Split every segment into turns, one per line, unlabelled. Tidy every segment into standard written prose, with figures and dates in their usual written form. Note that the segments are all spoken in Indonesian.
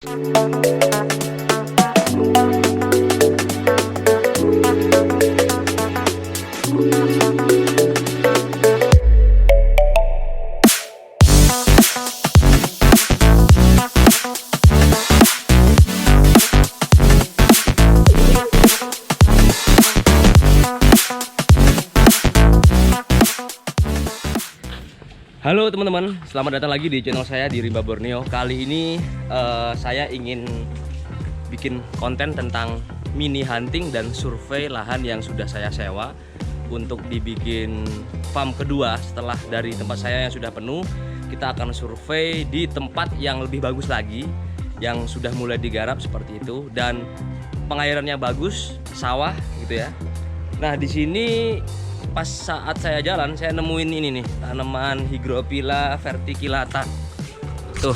Halo teman-teman, selamat datang lagi di channel saya di Rimba Borneo. Kali ini saya ingin bikin konten tentang mini hunting dan survei lahan yang sudah saya sewa untuk dibikin farm kedua setelah dari tempat saya yang sudah penuh. Kita akan survei di tempat yang lebih bagus lagi, yang sudah mulai digarap seperti itu dan pengairannya bagus, sawah gitu ya. Nah di sini pas saat saya jalan, saya nemuin ini nih, tanaman Hygrophila verticillata. Tuh,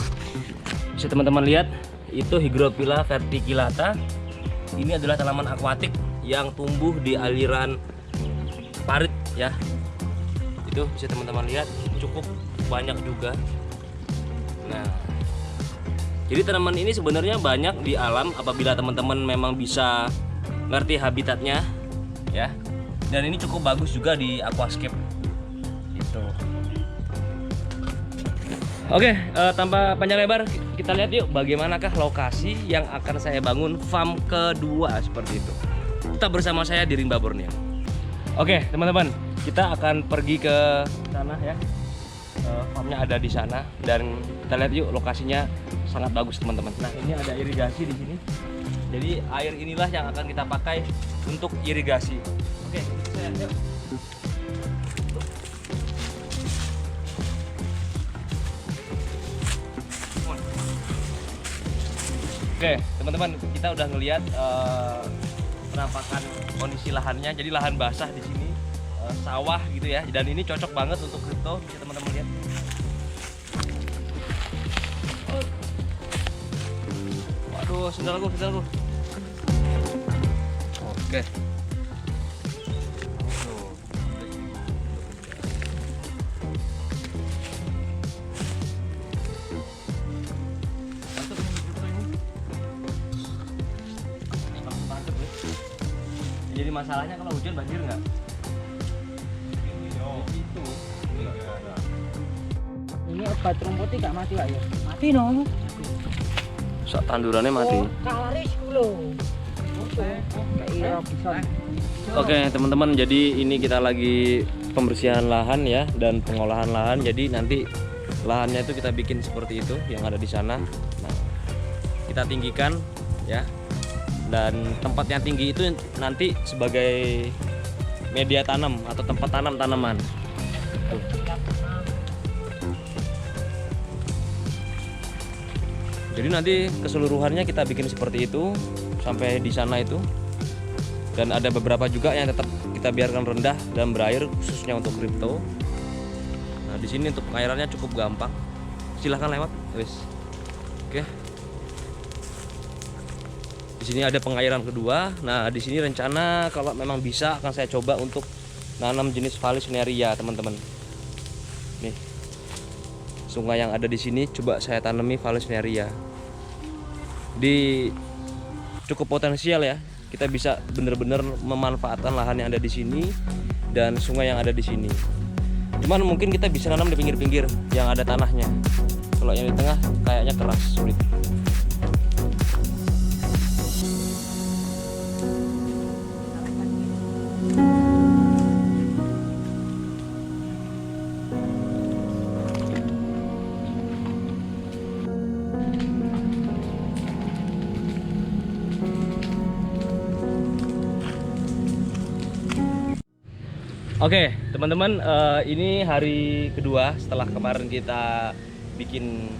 bisa teman-teman lihat, itu Hygrophila verticillata. Ini adalah tanaman akuatik yang tumbuh di aliran parit ya. Itu bisa teman-teman lihat, cukup banyak juga. Nah, jadi tanaman ini sebenarnya banyak di alam apabila teman-teman memang bisa ngerti habitatnya ya. Dan ini cukup bagus juga di aquascape itu. Oke, tanpa panjang lebar, kita lihat yuk bagaimanakah lokasi yang akan saya bangun farm kedua seperti itu. Tetap bersama saya di Rimba Borneo. Oke teman-teman, kita akan pergi ke sana ya. Farmnya ada di sana dan kita lihat yuk, lokasinya sangat bagus teman-teman. Nah ini ada irigasi di sini. Jadi air inilah yang akan kita pakai untuk irigasi. Oke, saya yuk. Oke, teman-teman, kita udah ngelihat penampakan kondisi lahannya. Jadi lahan basah di sini, sawah gitu ya. Dan ini cocok banget untuk kripto, bisa teman-teman lihat. Waduh, sendalku. Oke. Jadi masalahnya kalau hujan banjir nggak?
Ini obat rumputnya nggak mati pak ya? Mati no.
Sak tandurannya mati.
Kalaris kulo.
Oke teman-teman, jadi ini kita lagi pembersihan lahan ya dan pengolahan lahan. Jadi nanti lahannya itu kita bikin seperti itu yang ada di sana. Nah, kita tinggikan ya. Dan tempat yang tinggi itu nanti sebagai media tanam atau tempat tanam tanaman. Tuh. Jadi nanti keseluruhannya kita bikin seperti itu sampai di sana itu. Dan ada beberapa juga yang tetap kita biarkan rendah dan berair khususnya untuk kripto. Nah di sini untuk pengairannya cukup gampang. Silahkan lewat, guys. Oke. Di sini ada pengairan kedua. Nah, di sini rencana kalau memang bisa akan saya coba untuk nanam jenis Vallisneria, teman-teman. Nih. Sungai yang ada di sini coba saya tanami Vallisneria. Di cukup potensial ya. Kita bisa benar-benar memanfaatkan lahan yang ada di sini dan sungai yang ada di sini. Cuman mungkin kita bisa nanam di pinggir-pinggir yang ada tanahnya. Kalau yang di tengah kayaknya keras, sulit. Oke, teman-teman, ini hari kedua setelah kemarin kita bikin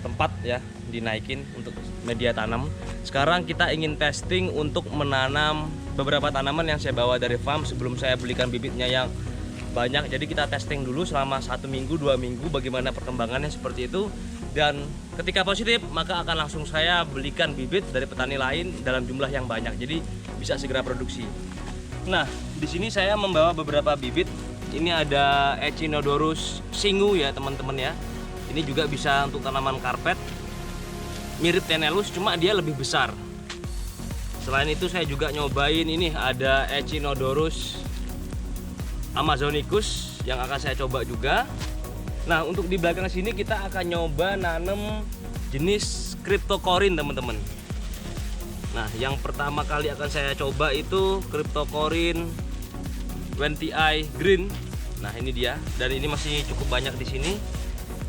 tempat ya, dinaikin untuk media tanam. Sekarang kita ingin testing untuk menanam beberapa tanaman yang saya bawa dari farm sebelum saya belikan bibitnya yang banyak. Jadi kita testing dulu selama 1 minggu, 2 minggu bagaimana perkembangannya seperti itu. Dan ketika positif, maka akan langsung saya belikan bibit dari petani lain dalam jumlah yang banyak. Jadi bisa segera produksi. Nah, di sini saya membawa beberapa bibit. Ini ada Echinodorus singu ya teman-teman ya. Ini juga bisa untuk tanaman karpet. mirip Tenellus, cuma dia lebih besar. Selain itu saya juga nyobain ini ada Echinodorus Amazonicus yang akan saya coba juga. Nah, untuk di belakang sini kita akan nyoba nanam jenis Cryptocorin, teman-teman. Nah, yang pertama kali akan saya coba itu Cryptocorin 20i Green. Nah, ini dia, dan ini masih cukup banyak di sini.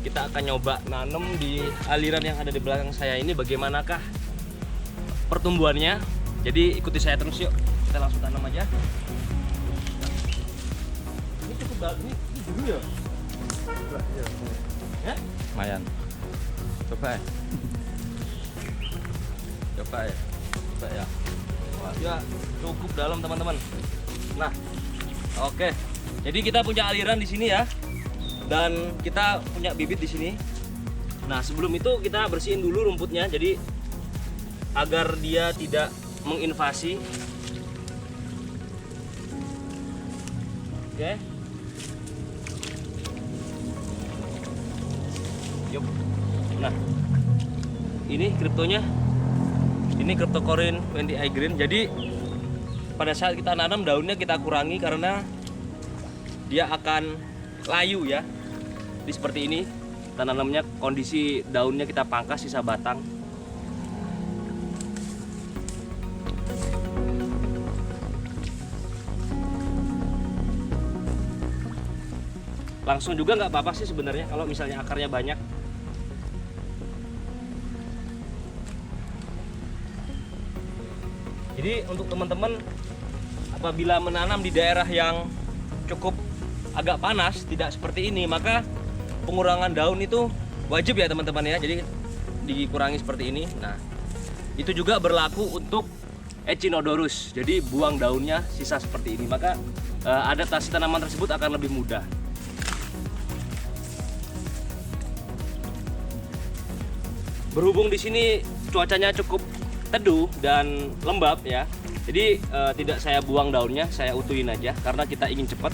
Kita akan nyoba nanam di aliran yang ada di belakang saya ini, bagaimanakah pertumbuhannya. Jadi ikuti saya terus yuk, kita langsung tanam aja. Ini cukup bagus, ini dulu ya? Ya?
Lumayan. Coba ya. Coba ya. Coba ya.
Wah, ya cukup dalam, teman-teman. Nah, oke. Jadi kita punya aliran di sini ya, dan kita punya bibit di sini. Nah, sebelum itu kita bersihin dulu rumputnya, jadi agar dia tidak menginvasi. Oke. Yuk. Nah, ini kriptonya. Ini Cryptocorin 20i Green. Jadi pada saat kita nanam daunnya kita kurangi karena dia akan layu ya. Jadi seperti ini. Kita nanamnya kondisi daunnya kita pangkas sisa batang. Langsung juga nggak apa-apa sih sebenarnya kalau misalnya akarnya banyak. Jadi untuk teman-teman apabila menanam di daerah yang cukup agak panas, tidak seperti ini, maka pengurangan daun itu wajib ya teman-teman ya. Jadi dikurangi seperti ini. Nah, itu juga berlaku untuk Echinodorus. Jadi buang daunnya sisa seperti ini, maka adaptasi tanaman tersebut akan lebih mudah. Berhubung di sini cuacanya cukup teduh dan lembab ya, jadi tidak saya buang daunnya, saya utuhin aja karena kita ingin cepat.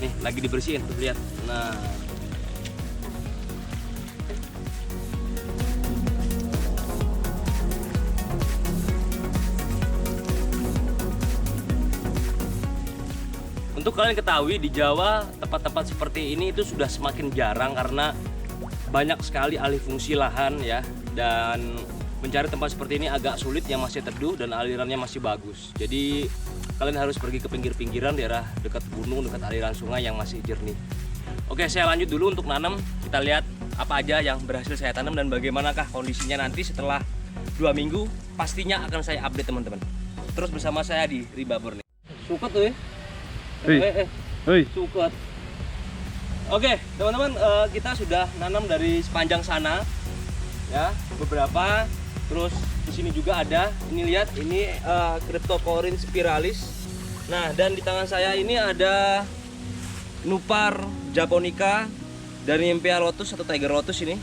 Nih lagi dibersihin tuh, lihat. Nah, untuk kalian ketahui, di Jawa tempat-tempat seperti ini itu sudah semakin jarang karena banyak sekali alih fungsi lahan ya, dan mencari tempat seperti ini agak sulit yang masih teduh dan alirannya masih bagus. Jadi kalian harus pergi ke pinggir-pinggiran daerah dekat gunung, dekat aliran sungai yang masih jernih. Oke, saya lanjut dulu untuk nanam. Kita lihat apa aja yang berhasil saya tanam dan bagaimanakah kondisinya nanti setelah 2 minggu. Pastinya akan saya update teman-teman. Terus bersama saya di Rimba Borneo. Suket tuh ya. Suket. Oke, teman-teman, kita sudah nanam dari sepanjang sana ya, beberapa. Terus di sini juga ada, ini lihat, ini Cryptocorin spiralis. Nah, dan di tangan saya ini ada Nupar japonica dari Nymphaea lotus atau Tiger lotus. Ini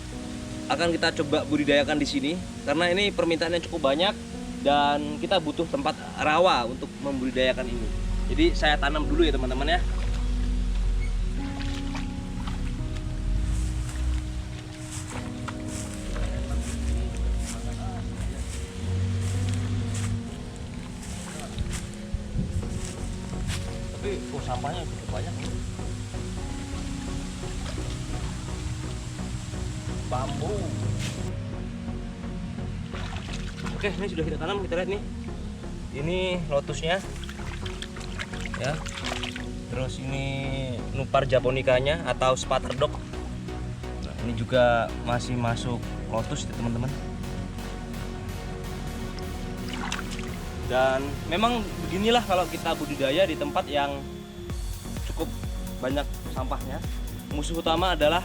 akan kita coba budidayakan di sini karena ini permintaannya cukup banyak dan kita butuh tempat rawa untuk membudidayakan ini. Jadi saya tanam dulu ya teman-teman ya. Tapi sampahnya cukup banyak. Bambu. Oke, ini sudah kita tanam, kita lihat nih. Ini lotusnya. Ya, terus ini Nupar japonicanya atau Spatter Dog. Nah, ini juga masih masuk lotus ya teman-teman. Dan memang beginilah kalau kita budidaya di tempat yang cukup banyak sampahnya. Musuh utama adalah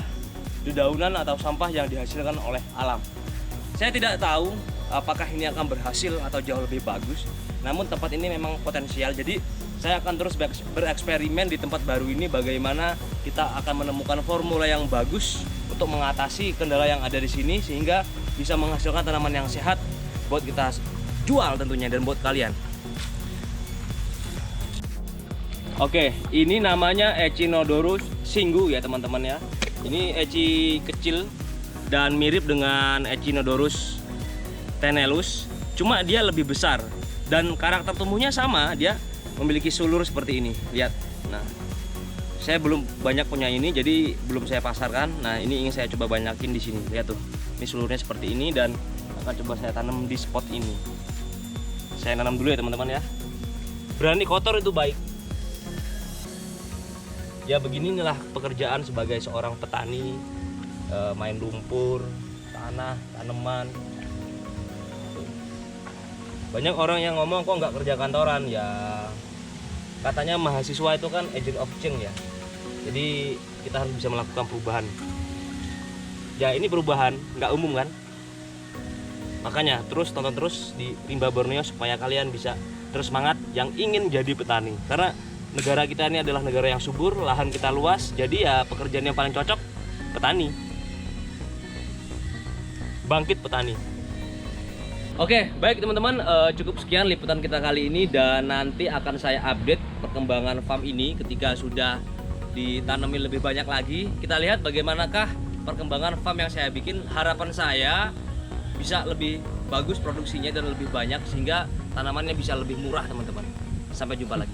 dedaunan atau sampah yang dihasilkan oleh alam. Saya tidak tahu apakah ini akan berhasil atau jauh lebih bagus. Namun tempat ini memang potensial. Jadi saya akan terus bereksperimen di tempat baru ini bagaimana kita akan menemukan formula yang bagus untuk mengatasi kendala yang ada di sini sehingga bisa menghasilkan tanaman yang sehat buat kita jual tentunya dan buat kalian. Oke, ini namanya Echinodorus singgu ya teman-teman ya. Ini eci kecil dan mirip dengan Echinodorus tenellus, cuma dia lebih besar dan karakter tumbuhnya sama, dia memiliki sulur seperti ini. Lihat. Nah, saya belum banyak punya ini jadi belum saya pasarkan. Nah, ini ingin saya coba banyakin di sini. Lihat tuh. Ini sulurnya seperti ini dan akan coba saya tanam di spot ini. Saya nanam dulu ya teman-teman ya. Berani kotor itu baik. Ya beginilah pekerjaan sebagai seorang petani, main lumpur, tanah, tanaman. Banyak orang yang ngomong kok nggak kerja kantoran ya. Katanya mahasiswa itu kan agent of change ya. Jadi kita harus bisa melakukan perubahan. Ya ini perubahan, nggak umum kan. Makanya terus tonton terus di Rimba Borneo supaya kalian bisa terus semangat yang ingin jadi petani. Karena negara kita ini adalah negara yang subur, lahan kita luas, jadi ya pekerjaan yang paling cocok petani. Bangkit petani. Oke, baik teman-teman, cukup sekian liputan kita kali ini dan nanti akan saya update perkembangan farm ini ketika sudah ditanami lebih banyak lagi. Kita lihat bagaimanakah perkembangan farm yang saya bikin. Harapan saya bisa lebih bagus produksinya dan lebih banyak sehingga tanamannya bisa lebih murah teman-teman. Sampai jumpa lagi.